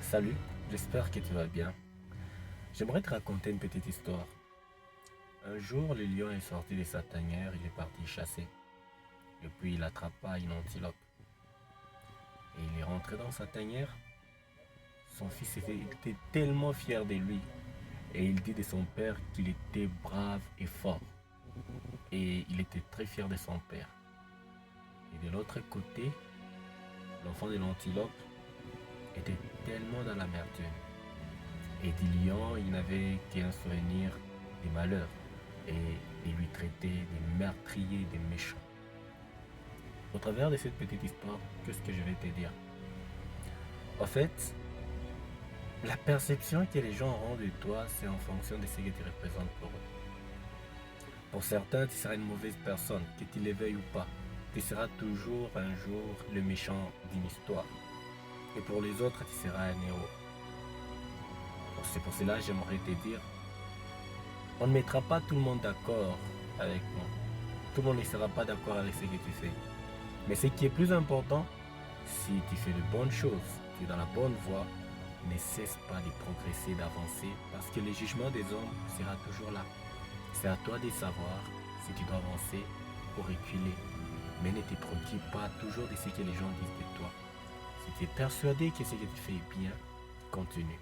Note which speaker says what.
Speaker 1: Salut, j'espère que tu vas bien. J'aimerais te raconter une petite histoire. Un jour, le lion est sorti de sa tanière, il est parti chasser. Et puis il attrapa une antilope. Et il est rentré dans sa tanière. Son fils était tellement fier de lui. Et il dit de son père qu'il était brave et fort. Et il était très fier de son père. Et de l'autre côté, l'enfant de l'antilope était tellement dans l'amertume. Et du lion, il n'avait qu'un souvenir des malheurs. Et il lui traitait des meurtriers, des méchants. Au travers de cette petite histoire, qu'est-ce que je vais te dire? En fait, la perception que les gens ont de toi, c'est en fonction de ce que tu représentes pour eux. Pour certains, tu seras une mauvaise personne, que tu le veuilles ou pas. Tu seras toujours un jour le méchant d'une histoire. Et pour les autres, tu seras un héros. C'est pour cela que j'aimerais te dire, on ne mettra pas tout le monde d'accord avec nous. Tout le monde ne sera pas d'accord avec ce que tu fais. Mais ce qui est plus important, si tu fais de bonnes choses, tu es dans la bonne voie, ne cesse pas de progresser, d'avancer, parce que le jugement des hommes sera toujours là. C'est à toi de savoir si tu dois avancer ou reculer. Mais ne te préoccupe pas toujours de ce que les gens disent de toi. Si tu es persuadé que ce que tu fais est bien, continue.